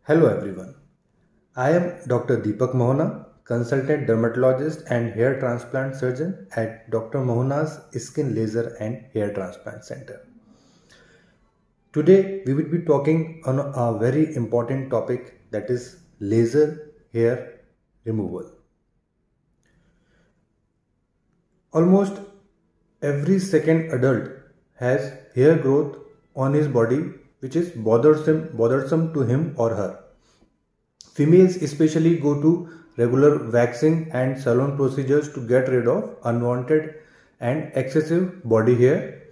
Hello everyone. I am Dr. Deepak Mohana, consultant dermatologist and hair transplant surgeon at Dr. Mohana's Skin Laser and Hair Transplant Center. Today we will be talking on a very important topic, that is laser hair removal. Almost every second adult has hair growth on his body which is bothersome to him or her. Females especially go to regular waxing and salon procedures to get rid of unwanted and excessive body hair.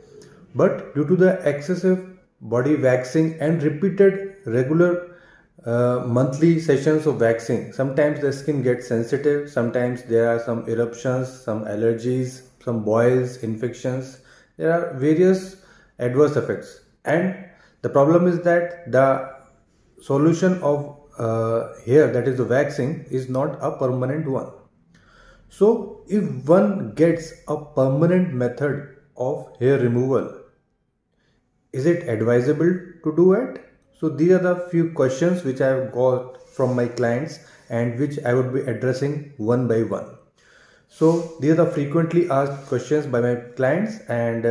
But due to the excessive body waxing and repeated regular monthly sessions of waxing, sometimes the skin gets sensitive, sometimes there are some eruptions, some allergies, some boils, infections. There are various adverse effects, and the problem is that the solution of hair, that is the waxing, is not a permanent one. So if one gets a permanent method of hair removal, is it advisable to do it? So these are the few questions which I have got from my clients and which I would be addressing one by one. So these are the frequently asked questions by my clients, and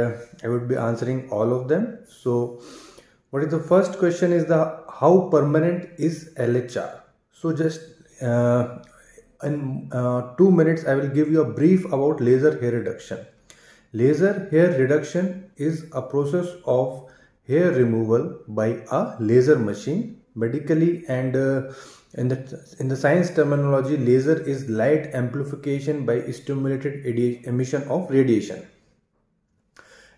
I would be answering all of them. So what is the first question is how permanent is LHR? So just in 2 minutes I will give you a brief about laser hair reduction. Laser hair reduction is a process of hair removal by a laser machine. Medically and in the science terminology, laser is light amplification by stimulated emission of radiation.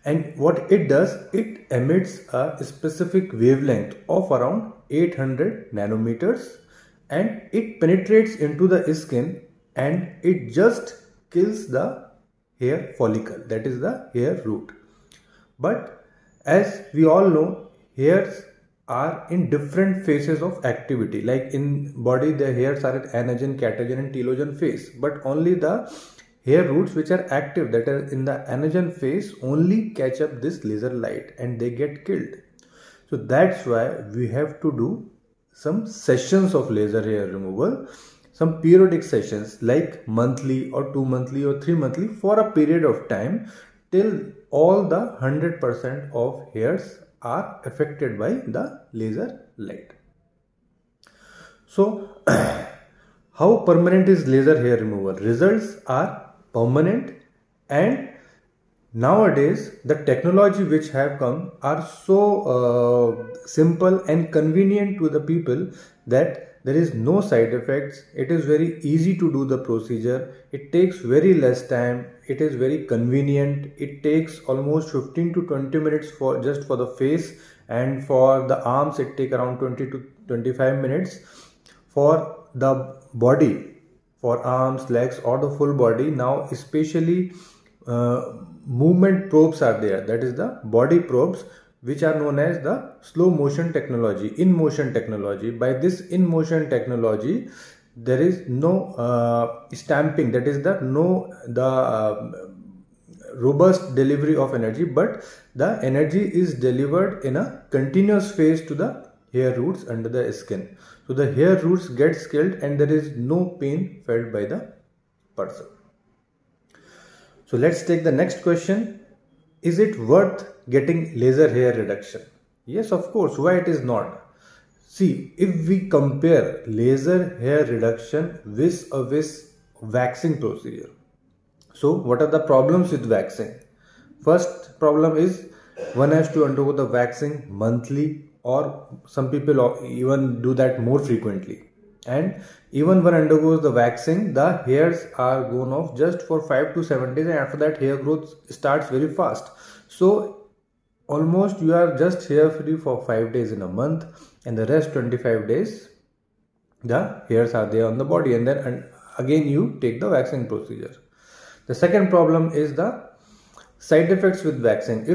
And what it does, it emits a specific wavelength of around 800 nanometers, and it penetrates into the skin and it just kills the hair follicle, that is the hair root. But as we all know, hairs are in different phases of activity. Like in body, the hairs are at anagen, catagen and telogen phase, but only the hair roots which are active, that are in the anagen phase, only catch up this laser light and they get killed. So that's why we have to do some sessions of laser hair removal, some periodic sessions like monthly or 2 monthly or 3 monthly for a period of time till all the 100% of hairs are affected by the laser light. So how permanent is laser hair removal? Results are permanent, and nowadays the technology which have come are so simple and convenient to the people that there is no side effects. It is very easy to do the procedure. It takes very less time. It is very convenient. It takes almost 15 to 20 minutes for just for the face, and for the arms it takes around 20 to 25 minutes. For the body, for arms, legs or the full body, now especially movement probes are there, that is the body probes, which are known as the slow motion technology, in motion technology. By this in motion technology, there is no stamping, that is the robust delivery of energy, but the energy is delivered in a continuous phase to the hair roots under the skin. So the hair roots gets killed and there is no pain felt by the person. So let's take the next question. Is it worth getting laser hair reduction? Yes, of course. Why it is not? See, if we compare laser hair reduction with waxing procedure. So what are the problems with waxing? First problem is one has to undergo the waxing monthly, or some people even do that more frequently. And even one undergoes the waxing, the hairs are gone off just for 5 to 7 days, and after that hair growth starts very fast. So almost you are just hair free for 5 days in a month, and the rest 25 days the hairs are there on the body, and then again you take the waxing procedure. The second problem is the side effects with waxing.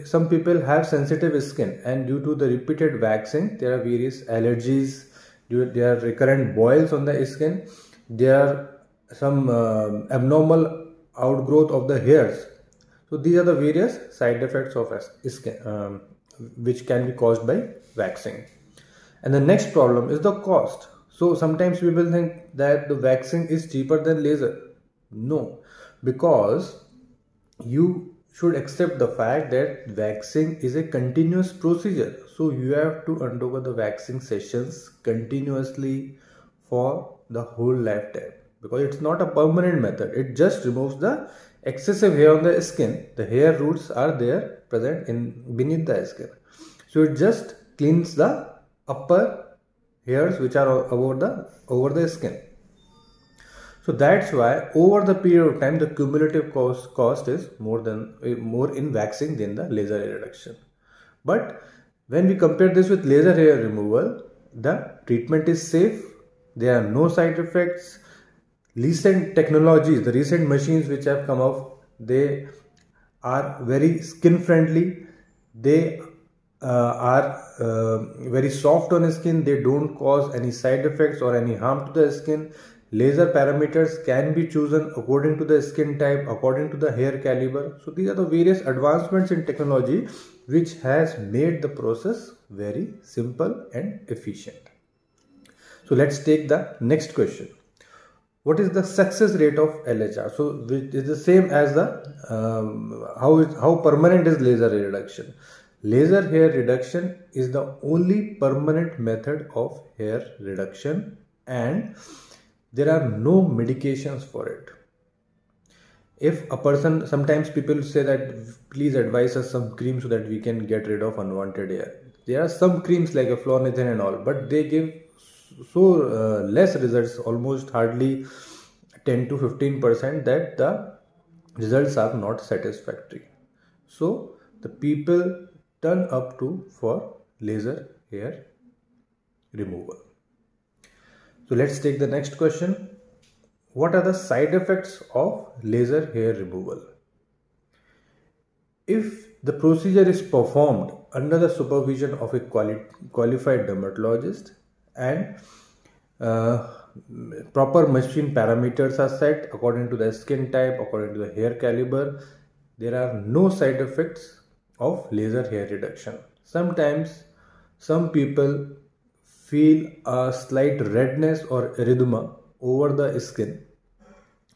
Some people have sensitive skin, and due to the repeated waxing there are various allergies, there are recurrent boils on the skin, there are some abnormal outgrowth of the hairs. So these are the various side effects of which can be caused by waxing. And the next problem is the cost. So sometimes people think that the waxing is cheaper than laser. No, because you should accept the fact that waxing is a continuous procedure. So you have to undergo the waxing sessions continuously for the whole lifetime, because it's not a permanent method. It just removes the excessive hair on the skin. The hair roots are there present in beneath the skin. So it just cleans the upper hairs which are over the skin. So that's why over the period of time the cumulative cost is more in waxing than the laser hair reduction. But when we compare this with laser hair removal, the treatment is safe. There are no side effects. Recent technologies, the recent machines which have come up, they are very skin friendly. They are very soft on skin. They don't cause any side effects or any harm to the skin. Laser parameters can be chosen according to the skin type, according to the hair caliber. So these are the various advancements in technology which has made the process very simple and efficient. So let's take the next question. What is the success rate of LHR? So it is the same as the how permanent is laser hair reduction. Laser hair reduction is the only permanent method of hair reduction, and there are no medications for it. If a person, sometimes people say that please advise us some cream so that we can get rid of unwanted hair. There are some creams like a Flornithine and all, but they give so less results, almost hardly 10 to 15%, that the results are not satisfactory. So the people turn up for laser hair removal. So let's take the next question. What are the side effects of laser hair removal? If the procedure is performed under the supervision of a qualified dermatologist and proper machine parameters are set according to the skin type, according to the hair caliber, there are no side effects of laser hair reduction. Sometimes some people feel a slight redness or erythema over the skin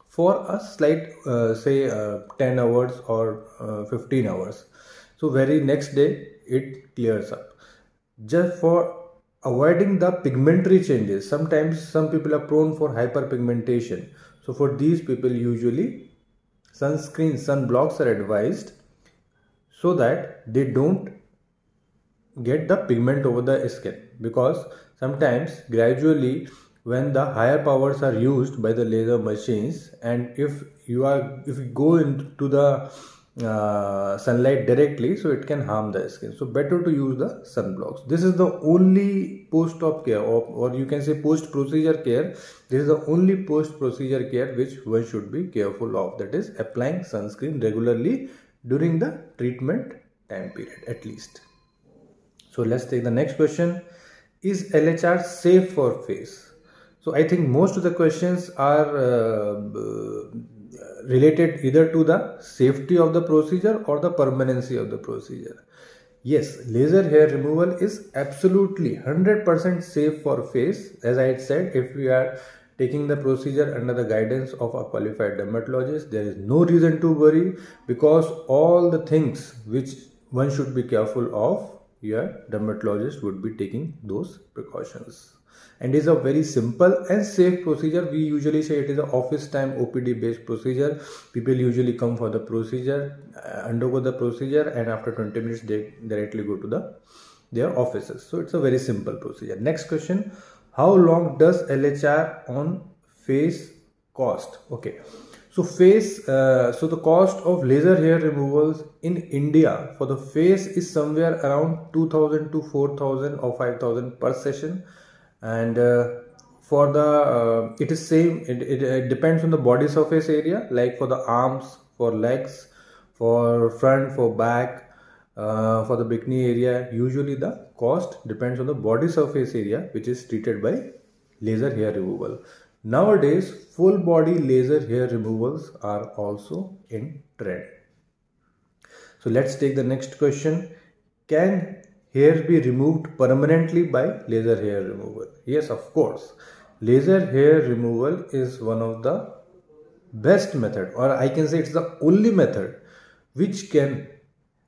for a slight say 10 hours or 15 hours. So very next day it clears up. Just for avoiding the pigmentary changes, sometimes some people are prone for hyperpigmentation. So for these people usually sunblocks are advised so that they don't get the pigment over the skin, because sometimes gradually when the higher powers are used by the laser machines, and if you go into the sunlight directly, so it can harm the skin. So better to use the sunblocks. This is the only post-op care, or you can say post-procedure care. This is the only post-procedure care which one should be careful of, that is applying sunscreen regularly during the treatment time period at least. So let's take the next question. Is LHR safe for face? So I think most of the questions are related either to the safety of the procedure or the permanency of the procedure. Yes, laser hair removal is absolutely 100% safe for face. As I had said, if we are taking the procedure under the guidance of a qualified dermatologist, there is no reason to worry, because all the things which one should be careful of, your dermatologist would be taking those precautions. And it is a very simple and safe procedure. We usually say it is an office time OPD based procedure. People usually come for the procedure, undergo the procedure, and after 20 minutes they directly go to their offices. So it's a very simple procedure. Next question. How long does LHR on face cost? Okay. So so the cost of laser hair removals in India for the face is somewhere around 2000 to 4000 or 5000 per session. And for the it is same, it depends on the body surface area, like for the arms, for legs, for front, for back, for the bikini area. Usually the cost depends on the body surface area which is treated by laser hair removal. Nowadays full body laser hair removals are also in trend. So let's take the next question. Can hair be removed permanently by laser hair removal? Yes, of course. Laser hair removal is one of the best method, or I can say it's the only method which can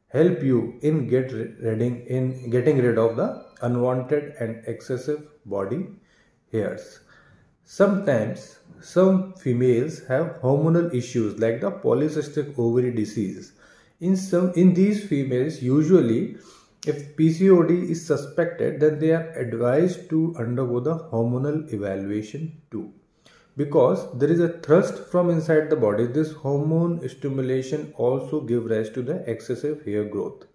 help you in getting rid of the unwanted and excessive body hairs. Sometimes some females have hormonal issues like the polycystic ovary disease. In these females, usually if PCOD is suspected, then they are advised to undergo the hormonal evaluation too, because there is a thrust from inside the body. This hormone stimulation also give rise to the excessive hair growth.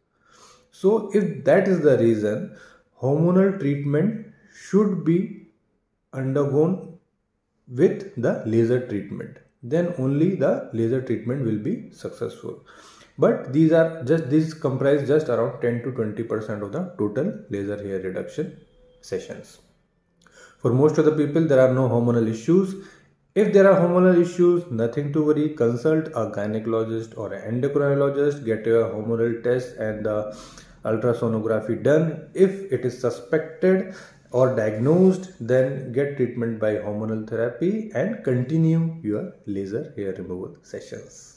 So if that is the reason, hormonal treatment should be undergone with the laser treatment, then only the laser treatment will be successful. But these comprise just around 10 to 20% of the total laser hair reduction sessions. For most of the people, there are no hormonal issues. If there are hormonal issues, nothing to worry. Consult a gynecologist or an endocrinologist. Get your hormonal test and the ultrasonography done. If it is suspected or diagnosed, then get treatment by hormonal therapy and continue your laser hair removal sessions.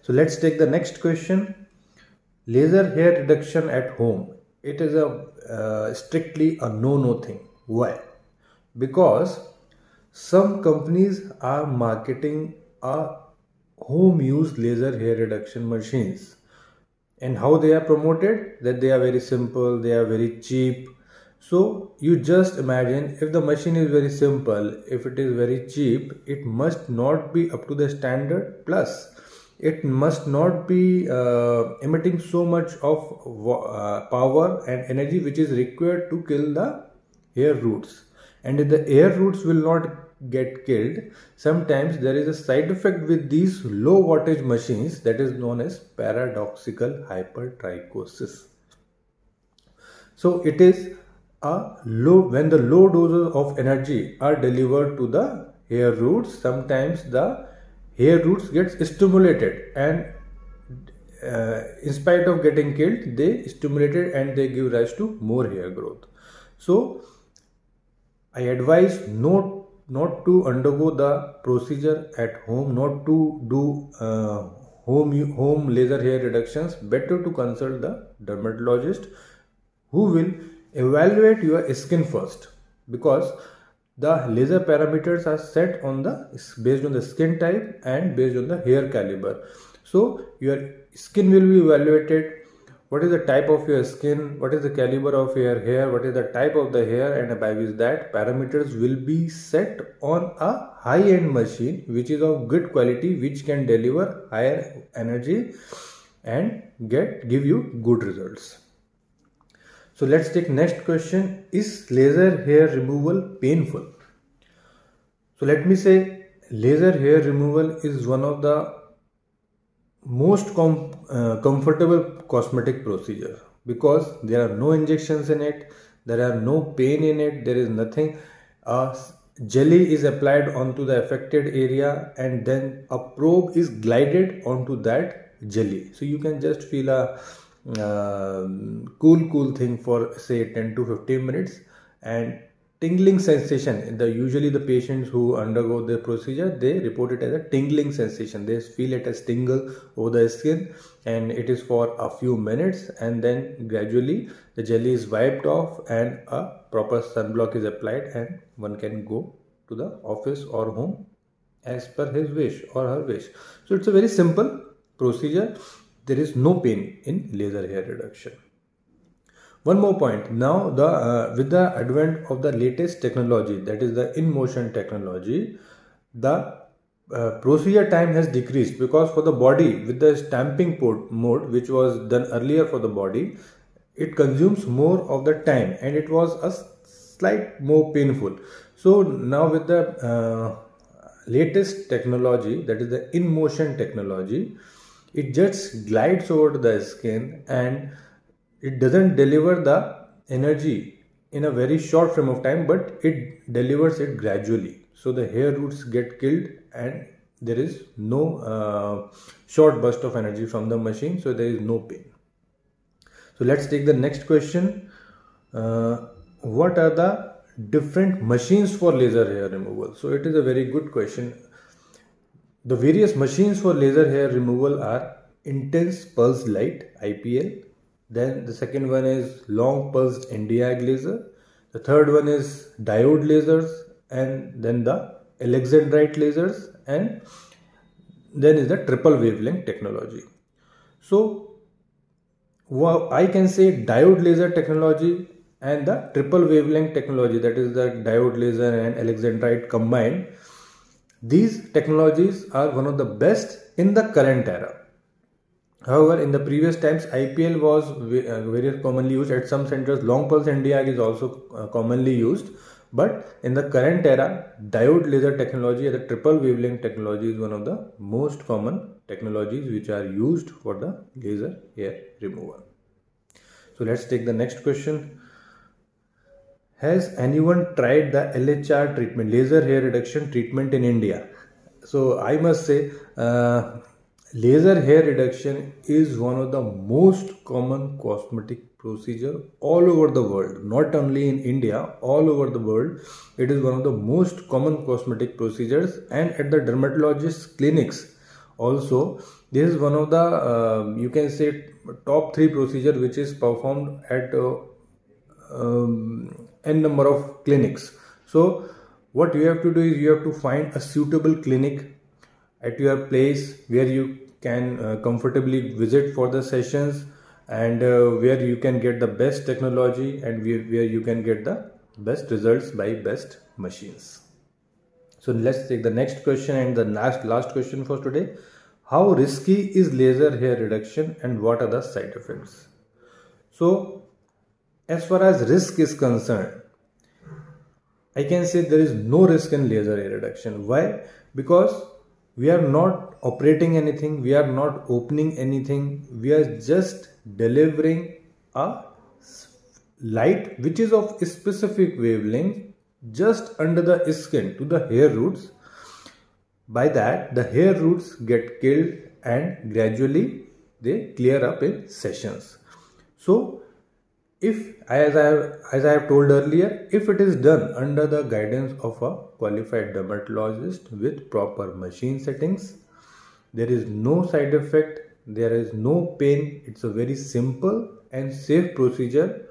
So let's take the next question. Laser hair reduction at home. It is a strictly a no-no thing. Why? Because some companies are marketing a home use laser hair reduction machines, and how they are promoted, that they are very simple, they are very cheap. So you just imagine, if the machine is very simple, if it is very cheap, it must not be up to the standard, plus it must not be emitting so much of power and energy which is required to kill the hair roots. And if the hair roots will not get killed, sometimes there is a side effect with these low wattage machines, that is known as paradoxical hypertrichosis. So it is when the low doses of energy are delivered to the hair roots, sometimes the hair roots get stimulated, and in spite of getting killed, they stimulated and they give rise to more hair growth. So I advise not to undergo the procedure at home, not to do home laser hair reductions. Better to consult the dermatologist, who will evaluate your skin first, because the laser parameters are set on based on the skin type and based on the hair caliber. So your skin will be evaluated. What is the type of your skin, what is the caliber of your hair, what is the type of the hair, and by which that parameters will be set on a high-end machine which is of good quality, which can deliver higher energy and give you good results. So let's take next question. Is laser hair removal painful? So let me say, laser hair removal is one of the most comfortable cosmetic procedure, because there are no injections in it, there are no pain in it, there is nothing. Jelly is applied onto the affected area, and then a probe is glided onto that jelly. So you can just feel a cool thing for say 10 to 15 minutes, and tingling sensation. Usually the patients who undergo the procedure, they report it as a tingling sensation. They feel it as tingle over the skin, and it is for a few minutes, and then gradually the jelly is wiped off and a proper sunblock is applied, and one can go to the office or home as per his wish or her wish. So it's a very simple procedure. There is no pain in laser hair reduction. One more point. Now, with the advent of the latest technology, that is the InMotion technology, the procedure time has decreased, because for the body, with the stamping mode, which was done earlier for the body, it consumes more of the time, and it was a slight more painful. So now with the latest technology, that is the InMotion technology, it just glides over the skin, and it doesn't deliver the energy in a very short frame of time, but it delivers it gradually. So the hair roots get killed, and there is no short burst of energy from the machine, so there is no pain. So let's take the next question. What are the different machines for laser hair removal? So it is a very good question. The various machines for laser hair removal are intense pulsed light IPL. Then the second one is long pulsed Nd:YAG laser. The third one is diode lasers, and then the Alexandrite lasers, and then is the triple wavelength technology. So I can say diode laser technology and the triple wavelength technology, that is the diode laser and Alexandrite combined. These technologies are one of the best in the current era. However, in the previous times, IPL was very commonly used. At some centers, long pulse Nd:YAG is also commonly used. But in the current era, diode laser technology and the triple wavelength technology is one of the most common technologies which are used for the laser hair removal. So let's take the next question. Has anyone tried the LHR treatment, laser hair reduction treatment in India? So I must say, laser hair reduction is one of the most common cosmetic procedure all over the world. Not only in India, all over the world, it is one of the most common cosmetic procedures. And at the dermatologist clinics also, this is one of the you can say top 3 procedure which is performed at n number of clinics. So what you have to do is you have to find a suitable clinic at your place where you can comfortably visit for the sessions, and where you can get the best technology, and where you can get the best results by best machines. So let's take the next question and the last question for today. How risky is laser hair reduction and what are the side effects? So as far as risk is concerned, I can say there is no risk in laser hair reduction. Why? Because we are not operating anything, we are not opening anything, we are just delivering a light which is of a specific wavelength just under the skin to the hair roots. By that, the hair roots get killed and gradually they clear up in sessions. So if, as I have told earlier, if it is done under the guidance of a qualified dermatologist with proper machine settings, there is no side effect, there is no pain. It's a very simple and safe procedure.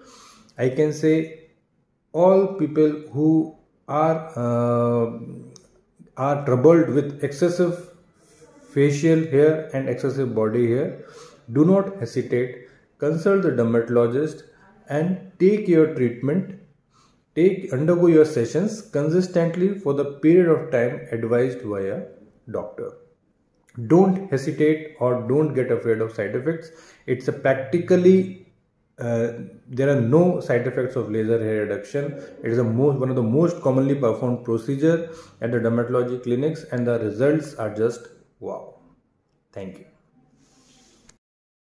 I can say all people who are troubled with excessive facial hair and excessive body hair, do not hesitate, consult the dermatologist and take your treatment, undergo your sessions consistently for the period of time advised by a doctor. Don't hesitate or don't get afraid of side effects. It's a practically there are no side effects of laser hair reduction. It is one of the most commonly performed procedure at the dermatology clinics, and the results are just wow. Thank you.